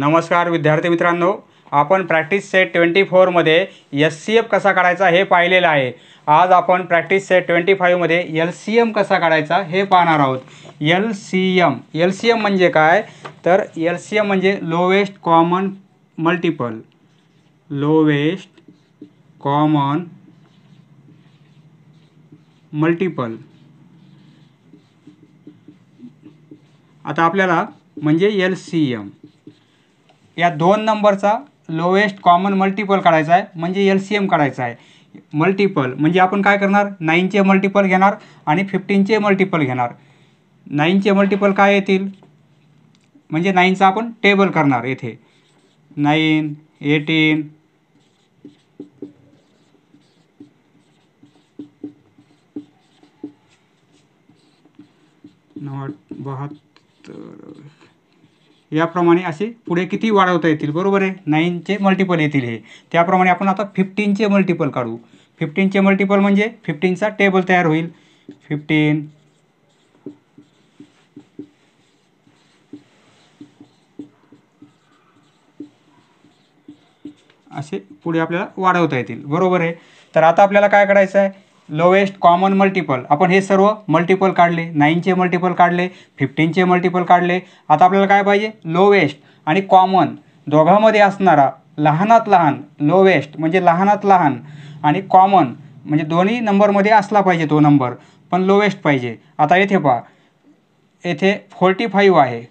नमस्कार विद्यार्थी मित्रांनो, आपण प्रॅक्टिस सेट 24 मध्ये एचसीएफ कसा काढायचा हे पाहिलेलं आहे। आज आपण प्रॅक्टिस सेट 25 मध्ये एलसीएम कसा काढायचा हे पाहणार आहोत। एलसीएम म्हणजे काय, तर एलसीएम म्हणजे lowest common multiple. Lowest common multiple. आता आपल्याला म्हणजे एलसीएम या दोन नंबरचा लोवेस्ट कॉमन मल्टिपल काढायचा आहे, म्हणजे एलसीएम काढायचा आहे। मल्टिपल म्हणजे आपण काय करणार, 9 चे मल्टिपल घेणार आणि 15 चे मल्टिपल घेणार। 9 चे मल्टिपल काय येतील, म्हणजे 9 चा आपण टेबल करणार। येथे 9 18 72 याप्रमाणे असे पुढे किती वाढवता येतील, बरोबर आहे। 9 चे मल्टिपल येतील हे, त्याप्रमाणे आपण आता 15 चे मल्टिपल काढू। 15 चे मल्टिपल म्हणजे 15 चा टेबल तयार होईल। 15 असे पुढे आपल्याला वाढवता येतील, बरोबर आहे। तर आता आपल्याला काय करायचं आहे, लोवेस्ट कॉमन मल्टिपल। आपण हे सर्व मल्टिपल काढले, 9 चे मल्टिपल काढले, 15 चे मल्टिपल काढले। आता आपल्याला काय पाहिजे, लोवेस्ट आणि कॉमन दोघांमध्ये असणारा लहानात लहान। लोवेस्ट म्हणजे लहानात लहान आणि कॉमन म्हणजे दोन्ही नंबरमध्ये असला पाहिजे तो नंबर, पण लोवेस्ट पाहिजे। आता येथे पहा, येथे 45 आहे,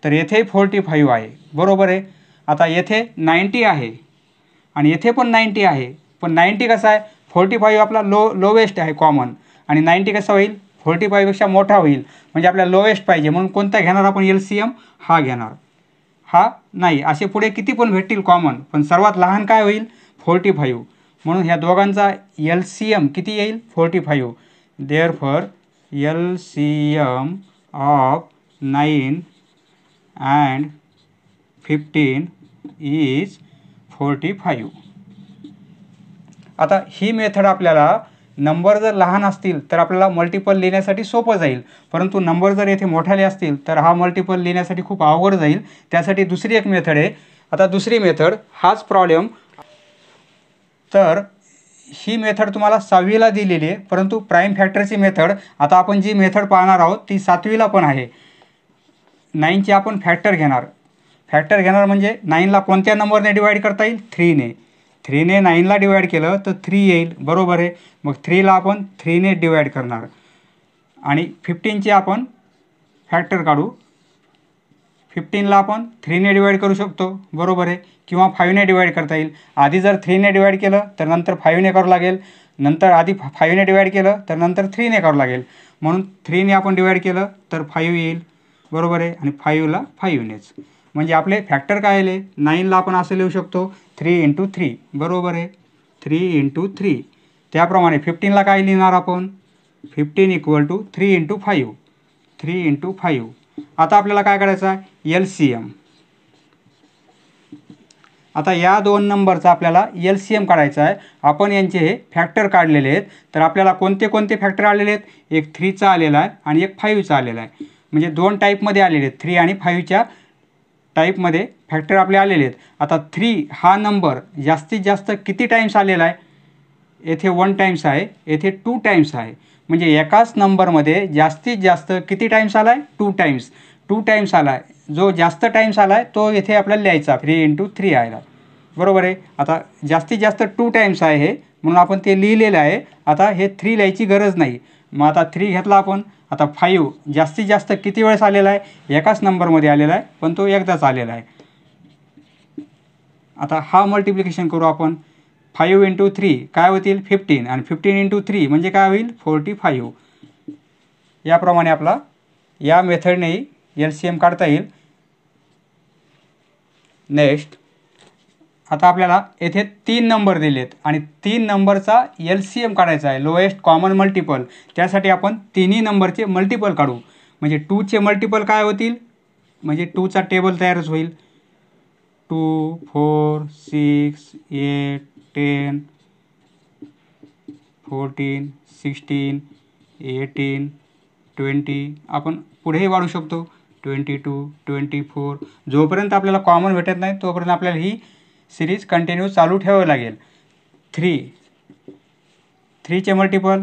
तर येथे 45 आहे, बरोबर आहे। आता येथे 90 आहे आणि येथे पण 90 आहे, पण 90 कसा आहे, 45 आपला लोवेस्ट आहे कॉमन, आणि 90 कसा होईल, 45 पेक्षा मोठा होईल, म्हणजे आपल्याला लोवेस्ट पाहिजे। म्हणून कोणता घेणार आपण, एलसीएम हा घेणार, हा नाही। असे पुढे किती पण भेटतील कॉमन, पण सर्वात लहान काय होईल, 45। म्हणून ह्या दोघांचा एलसीएम किती येईल, 45। Therefore LCM of 9 and 15 is 45। आता ही मेथड आपल्याला नंबर जर लहान असतील तर आपल्याला मल्टिपल लिहिण्यासाठी सोपं जाईल, परंतु नंबर जर येथे मोठाले असतील तर हा मल्टिपल लिहिण्यासाठी खूप अवघड जाईल। त्यासाठी दुसरी एक मेथड आहे। आता दुसरी मेथड हाच प्रॉब्लेम, तर ही मेथड तुम्हाला 6वी ला दिलेली आहे, परंतु प्राइम फॅक्टरची मेथड आता आपण जी मेथड पाहणार आहोत ती 7वी ला पण आहे। 9 चे आपण फॅक्टर घेणार। फॅक्टर घेणार म्हणजे 9 ला कोणत्या नंबरने डिवाइड करता येईल, 3 ने। 3 ने 9 ला डिवाइड केलं तर 3 येईल, बरोबर आहे। मग 3 ला आपण 3 ने डिवाइड करणार आणि 15 चे आपण फॅक्टर काढू। 15 ला आपण 3 ने डिवाइड करू शकतो, बरोबर आहे, किंवा 5 ने डिवाइड करता येईल। आधी जर 3 ने डिवाइड केलं तर नंतर 5 ने करावं लागेल, नंतर आधी 5 ने डिवाइड केलं तर नंतर 3 ने करावं लागेल। म्हणून 3 ने आपण डिवाइड केलं तर 5 येईल, बरोबर आहे, आणि 5 ला 5 नेच, म्हणजे आपले फॅक्टर काय आले। 9 ला आपण असं लिहू शकतो 3 × 3, बरोबर आहे, 3 × 3। त्याप्रमाणे 15 ला काय लिहिणार आपण, 15 = 3 × 5, 3 × 5। आता आपल्याला काय करायचं आहे, एलसीएम। आता या दोन नंबरचा आपल्याला एलसीएम काढायचा आहे। आपण यांचे हे फॅक्टर काढलेले आहेत, तर आपल्याला कोणते कोणते फॅक्टर आलेले आहेत, एक 3 चा आलेला आहे आणि एक 5 चा आलेला आहे, म्हणजे दोन टाईपमध्ये आलेले आहेत, 3 आणि 5 च्या टाईपमध्ये फॅक्टर आपले आलेले आहेत। आता 3 हा नंबर जास्तीत जास्त किती टाइम्स आलेला आहे, येथे 1 टाइम्स आहे, येथे 2 टाइम्स आहे, म्हणजे एकाच नंबरमध्ये जास्तीत जास्त किती टाइम्स आला आहे, 2 टाइम्स। 2 टाइम्स आला आहे, जो जास्त टाइम्स आला आहे तो येथे आपल्याला लिहायचा, 3 × 3 आला, बरोबर आहे। आता जास्तीत जास्त 2 टाइम्स आहे हे, म्हणून आपण ते लिहिलेलं आहे। आता हे 3 लिहायची गरज नाही, मग आता 3 घेतला आपण। आता 5 जास्तीत जास्त किती वेळेस आलेला आहे, एकाच नंबरमध्ये आलेला आहे, पण तो एकदाच आलेला आहे। आता हा मल्टिप्लिकेशन करू आपण, 5 × 3 काय होतील, 15, आणि 15 × 3 म्हणजे काय होईल, 45। याप्रमाणे आपला या मेथडनेही एलसीएम काढता येईल। नेक्स्ट, आता आपल्याला येथे 3 नंबर दिलेत आणि 3 नंबरचा एलसीएम काढायचा आहे, लोएस्ट कॉमन मल्टिपल। त्यासाठी आपण तिन्ही नंबरचे मल्टिपल काढू, म्हणजे 2 चे मल्टिपल काय होतील, म्हणजे 2 चा टेबल तयारच होईल। 2 4 6 8 10 14 16 18 20, आपण पुढेही वाढू शकतो, 22, 24. जोपर्यंत आपल्याला कॉमन भेटत नाही तोपर्यंत आपल्याला ही सिरीज कंटिन्यू चालू ठेवावी लागेल. 3चे मल्टिपल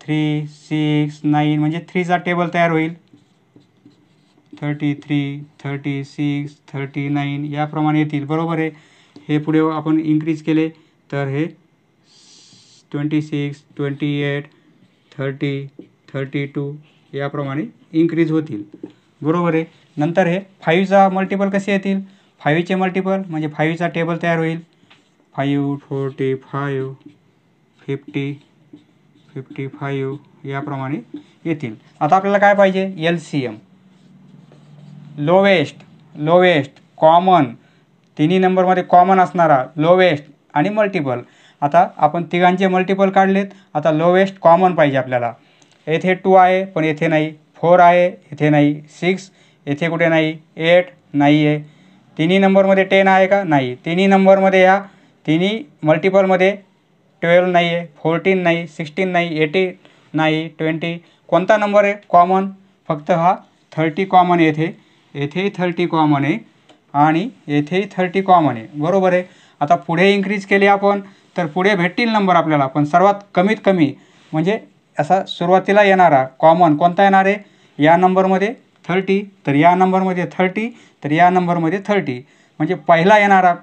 3, 6, 9 म्हणजे 3चा टेबल तयार होईल. 33, 36, 39 याप्रमाणे येतील. बरोबर आहे. हे पुढे आपण इन्क्रीज केले तर हे 26, 28, 30, 32 याप्रमाणे इन्क्रीज होतील. बरोबर आहे. नंतर हे 5चा मल्टिपल कसे येतील? 5चे मल्टिपल म्हणजे 5चा टेबल तयार होईल. 5, 45, 50, 55 याप्रमाणे येतील. आता आपल्याला काय पाहिजे? LCM. लोवेस्ट कॉमन, तिन्ही नंबरमध्ये कॉमन असणारा लोवेस्ट आणि मल्टिपल. आता आपण तिघांचे मल्टिपल काढलेत. आता लोवेस्ट कॉमन पाहिजे आपल्याला. येथे 2 आहे पण येथे नाही. 4 आहे येथे नाही. 6 येथे कुठे नाही. 8 नाही आहे. तिन्ही नंबरमध्ये 10 आहे का? नाही. तिन्ही नंबरमध्ये या तिन्ही मल्टिपलमध्ये 12 नाही आहे. 14 नाही. 16 नाही. 18 नाही. 20. कोणता नंबर आहे कॉमन? फक्त हा 30 कॉमन आहे. येथेही 30 कॉमन आहे आणि येथेही 30 कॉमन आहे. बरोबर आहे. आता पुढे इन्क्रीज केले आपण तर पुढे भेटतील नंबर आपल्याला, पण सर्वात कमीत कमी म्हणजे असा सुरुवातीला येणारा कॉमन कोणता येणार आहे? या नंबरमध्ये 30, तर या नंबरमध्ये 30, तर या नंबरमध्ये 30. म्हणजे पहिला येणारा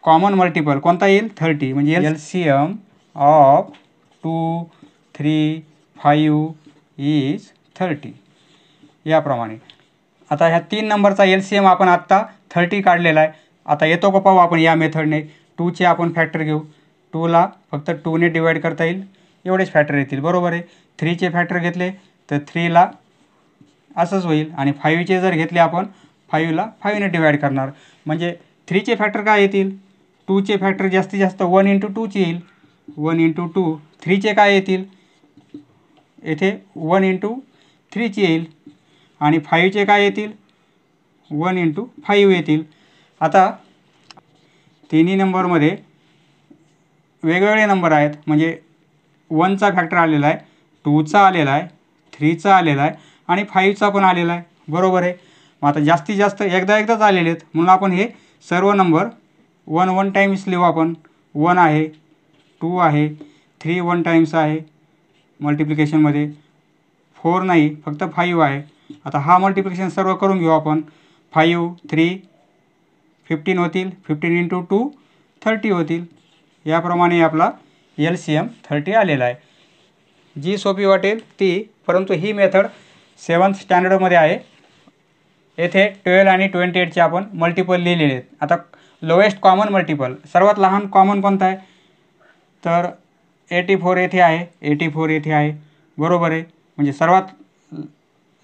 कॉमन मल्टिपल कोणता येईल? 30. म्हणजे LCM ऑफ 2, 3, 5 इज 30 याप्रमाणे. आता ह्या 3 नंबरचा LCM आपण आत्ता 30 काढलेला आहे. आता येतो का पाहू आपण या मेथडने. 2चे आपण फॅक्टर घेऊ. 2ला फक्त 2ने डिवाईड करता येईल एवढेच फॅक्टर येतील. बरोबर आहे. 3चे फॅक्टर घेतले तर 3ला असंच होईल आणि 5चे जर घेतले आपण 5ला 5ने डिवाईड करणार. म्हणजे 3चे फॅक्टर काय येतील? 2चे फॅक्टर जास्तीत जास्त 1 × 2चे येईल. 1 × 2. 3चे काय येतील? येथे 1 × 3चे येईल आणि 5चे काय येतील? 1 × 5 येतील. आता तिन्ही नंबरमध्ये वेगवेगळे नंबर आहेत. म्हणजे 1चा फॅक्टर आलेला आहे, 2चा आलेला आहे, 3चा आलेला आहे आणि 5चा पण आलेला आहे. बरोबर आहे. मग आता जास्तीत जास्त एकदाच आलेले आहेत म्हणून आपण हे सर्व नंबर 1 टाईम्स लिहू आपण. 1 आहे, 2 आहे, 3 1 टाईम्स आहे मल्टिप्लिकेशनमध्ये. 4 नाही, फक्त 5 आहे. आता हा मल्टिप्लिकेशन सर्व करून घेऊ आपण. 5, 3, 15 होतील. 15 × 2 30 होतील. याप्रमाणे आपला LCM 30 आलेला आहे. जी सोपी वाटेल ती, परंतु ही मेथड 7th स्टँडर्डमध्ये आहे. येथे 12 आणि 28चे आपण मल्टिपल लिहिलेले आहेत. आता लोएस्ट कॉमन मल्टिपल, सर्वात लहान कॉमन कोणता आहे? तर 84 येथे आहे, 84 येथे आहे. बरोबर आहे. म्हणजे सर्वात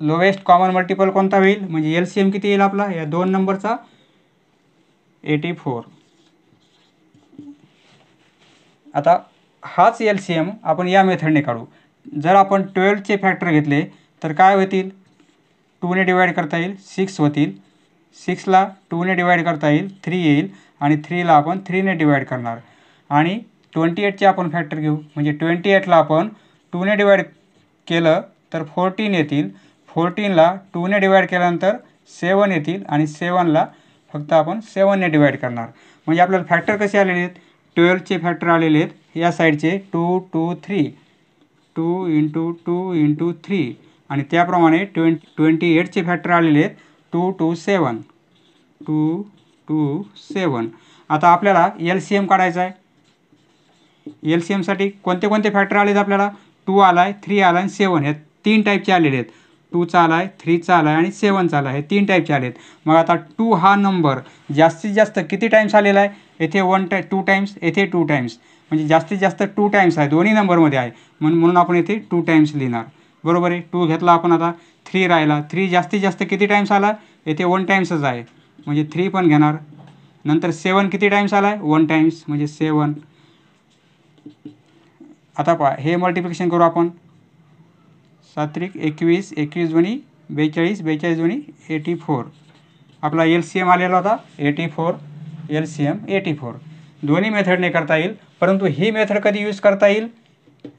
लोएस्ट कॉमन मल्टिपल कोणता होईल? म्हणजे LCM किती येईल आपला या 2 नंबरचा? 84. आता हाच LCM आपण या मेथडने काढू. जर आपण 12चे फॅक्टर घेतले तर काय होतील? 2ने डिवाईड करता येईल 6 होतील. 6ला 2ने डिवाईड करता येईल 3 येईल आणि 3ला आपण 3ने डिवाईड करणार. आणि 28चे आपण फॅक्टर घेऊ. म्हणजे 28ला आपण 2ने डिवाईड केलं तर 14 येतील. 14ला 2ने डिवाईड केल्यानंतर 7 येतील आणि 7ला फक्त आपण 7ने डिवाईड करणार. म्हणजे आपल्याला फॅक्टर कसे आलेले आहेत? 12चे फॅक्टर आलेले आहेत या साईडचे 2, 2, 3. 2 × 2 × 3 आणि त्याप्रमाणे 28चे फॅक्टर आलेले आहेत 2, 2, 7. 2, 2, 7. आता आपल्याला LCM काढायचा आहे. LCMसाठी कोणते कोणते फॅक्टर आलेत आपल्याला? 2 आला आहे, 3 आला आहे आणि 7. हे 3 टाईपचे आलेले आहेत. 2चा आला आहे, 3चा आला आहे आणि 7चा आला आहे. हे 3 टाईपचे आले आहेत. मग आता 2 हा नंबर जास्तीत जास्त किती टाईम्स आलेला आहे? येथे 2 टाईम्स, येथे 2 टाईम्स. म्हणजे जास्तीत जास्त 2 टाईम्स आहे. दोन्ही नंबरमध्ये आहे म्हणून आपण येथे 2 टाईम्स लिहिणार. बरोबर आहे. 2 घेतला आपण. आता 3 राहिला. 3 जास्तीत जास्त किती टाईम्स आला? येथे 1 टाईम्सच आहे म्हणजे 3 पण घेणार. नंतर 7 किती टाईम्स आला आहे? 1 टाईम्स म्हणजे 7. आता पहा हे मल्टिप्लिकेशन करू आपण. 7 × 21, 21 दुनी 42, 42 दुनी 84. आपला LCM आलेला होता 84. LCM 84. दोन्ही मेथडने करता येईल, परंतु ही मेथड कधी यूज करता येईल?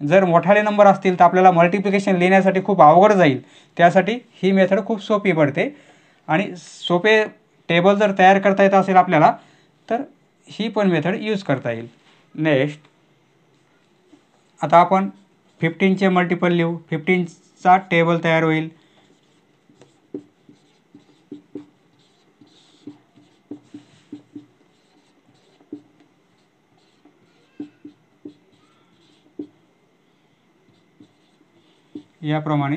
जर मोठाले नंबर असतील तर आपल्याला मल्टिप्लिकेशन लिहिण्यासाठी खूप अवघड जाईल, त्यासाठी ही मेथड खूप सोपी पडते आणि सोपे टेबल जर तयार करता येत असेल आपल्याला तर ही पण मेथड यूज करता येईल. नेक्स्ट आता आपण 15चे मल्टिपल लिहू. 15चा टेबल तयार होईल. याप्रमाणे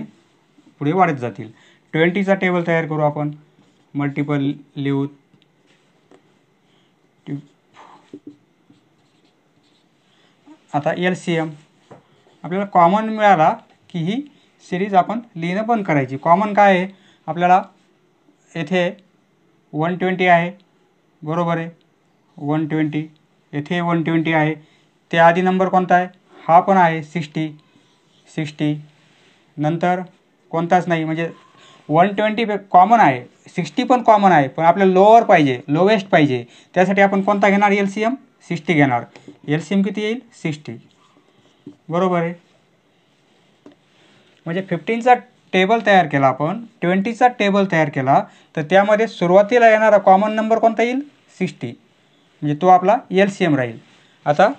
पुढे वाढत जातील. 20चा टेबल तयार करू आपण. मल्टिपल लिहू. आता LCM आपल्याला कॉमन मिळाला की ही सिरीज आपण लिहिणं बंद करायची. कॉमन काय आहे आपल्याला येथे 120 आहे, बरोबर आहे. 120 येथे 120 आहे. त्या आधी नंबर कोणता आहे? हा पण आहे 60. नंतर कोणताच नाही, म्हणजे 120 कॉमन आहे, 60 पण कॉमन आहे, पण आपल्याला लोअर पाहिजे, लोवेस्ट पाहिजे. त्यासाठी आपण कोणता घेणार? LCM 60 घेणार. LCM किती येईल? 60, बरोबर आहे. म्हणजे 15चा टेबल तयार केला आपण, 20चा टेबल तयार केला, तर त्यामध्ये सुरुवातीला येणारा कॉमन नंबर कोणता येईल? 60, म्हणजे तो आपला LCM राहील. आता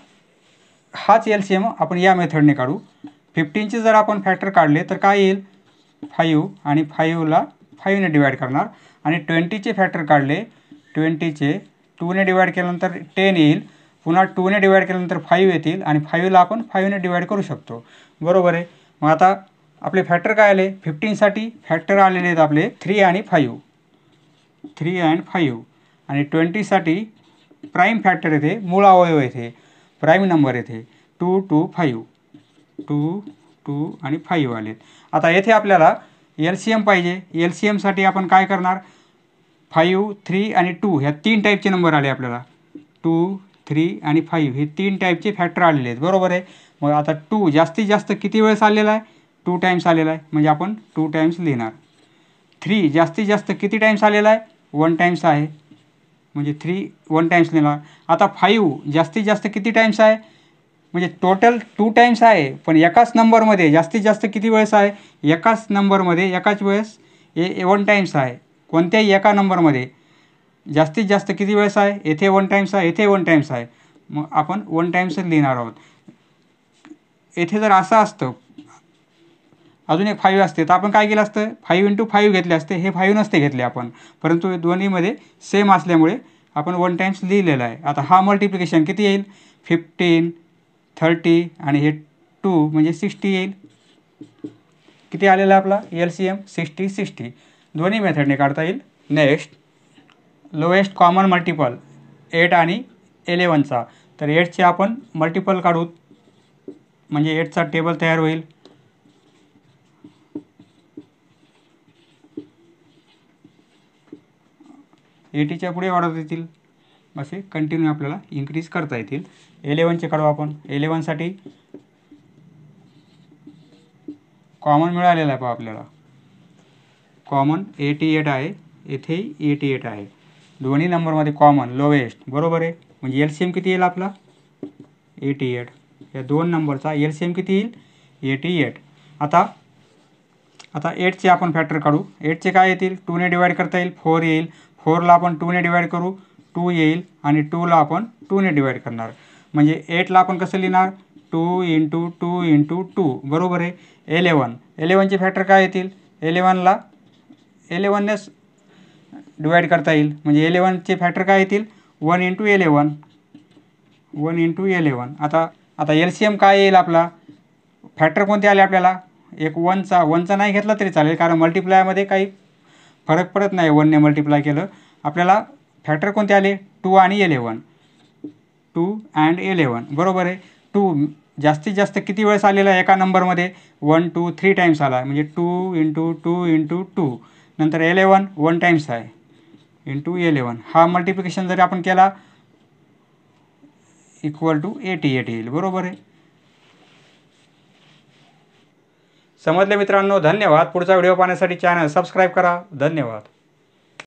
हाच LCM आपण या मेथडने काढू. 15चे जर आपण फॅक्टर काढले तर काय येईल? 5 आणि 5ला 5ने डिवाईड करणार. आणि 20चे फॅक्टर काढले, 20चे 2ने डिवाईड केल्यानंतर 10 येईल. पुन्हा 2ने डिवाईड केल्यानंतर 5 येतील आणि 5ला आपण 5ने डिवाईड करू शकतो, बरोबर आहे. मग आता आपले फॅक्टर काय आले? 15साठी फॅक्टर आलेले आहेत आपले 3 आणि 5. 3 and 5. आणि 20साठी प्राईम फॅक्टर येथे, मूळ अवयव येथे, प्राईम नंबर येथे 2, 2, 5. 2, 2 आणि 5 आलेत. आता येथे आपल्याला LCM पाहिजे. LCMसाठी आपण काय करणार? 5, 3 आणि 2 ह्या 3 टाईपचे नंबर आले आपल्याला. 2, 3 आणि 5 हे 3 टाईपचे फॅक्टर आलेले आहेत, बरोबर आहे. मग आता 2 जास्तीत जास्त किती वेळेस आलेला आहे? 2 टाईम्स आलेला आहे, म्हणजे आपण 2 टाईम्स लिहिणार. 3 जास्तीत जास्त किती टाईम्स आलेला आहे? 1 टाईम्स आहे, म्हणजे 3 1 टाईम्स लिहिणार. आता 5 जास्तीत जास्त किती टाईम्स आहे? म्हणजे टोटल 2 टाईम्स आहे, पण एकाच नंबरमध्ये जास्तीत जास्त किती वेळेस आहे? एकाच नंबरमध्ये एकाच वेळेस 1 टाईम्स आहे. कोणत्याही एका नंबरमध्ये जास्तीत जास्त किती वेळेस आहे? येथे 1 टाईम्स आहे, येथे 1 टाईम्स आहे, मग आपण 1 टाईम्स लिहिणार आहोत. येथे जर असं असतं अजून एक 5 असते तर आपण काय केलं असतं? 5 × 5 घेतले असते. हे 5 नसते घेतले आपण, परंतु दोन्हीमध्ये सेम असल्यामुळे आपण 1 टाईम्स लिहिलेलं आहे. आता हा मल्टिप्लिकेशन किती येईल? 15, 30 आणि हे 2 म्हणजे 60 येईल. किती आलेला आपला LCM? 60. दोन्ही मेथडने काढता येईल. नेक्स्ट लोएस्ट कॉमन मल्टिपल 8 आणि 11चा. तर 8चे आपण मल्टिपल काढू, म्हणजे 8चा टेबल तयार होईल. च्या पुढे वाढत येतील, असे कंटिन्यू आपल्याला इन्क्रीज करता येतील. 11चे काढू आपण. 11साठी कॉमन मिळालेला आहे पहा आपल्याला. कॉमन 88 आहे, येथेही 88 आहे. दोन्ही नंबरमध्ये कॉमन लोएस्ट, बरोबर आहे. म्हणजे LCM किती येईल आपला? 88. या दोन नंबरचा LCM किती येईल? 88. आता 8चे आपण फॅक्टर काढू. 8चे काय येतील? 2ने डिवाईड करता येईल, 4 येईल. 4ला आपण 2ने डिवाईड करू, 2 येईल. आणि 2ला आपण 2ने डिवाईड करणार, म्हणजे 8ला आपण कसं लिहिणार? 2 × 2 × 2, बरोबर आहे. 11चे फॅक्टर काय येतील? 11ला 11नेच डिवाईड करता येईल, म्हणजे 11चे फॅक्टर काय येतील? 1 × 11. 1 × 11. आता LCM काय येईल आपला? फॅक्टर कोणते आले आपल्याला? एक 1चा नाही घेतला तरी चालेल, कारण मल्टिप्लायमध्ये काही फरक पडत नाही 1ने मल्टिप्लाय केलं. आपल्याला फॅक्टर कोणते आले? 2 आणि 11. 2 and 11, बरोबर आहे. 2 जास्तीत जास्त किती वेळेस आलेला आहे एका नंबरमध्ये? 1, 2, 3 टाईम्स आला, म्हणजे 2 × 2 × 2. नंतर 11 1 टाईम्स आहे, × 11. हा मल्टिप्लिकेशन जर आपण केला = 88 येईल, बरोबर आहे. समजले मित्रांनो? धन्यवाद. पुढचा व्हिडिओ पाहण्यासाठी चॅनल सबस्क्राईब करा. धन्यवाद.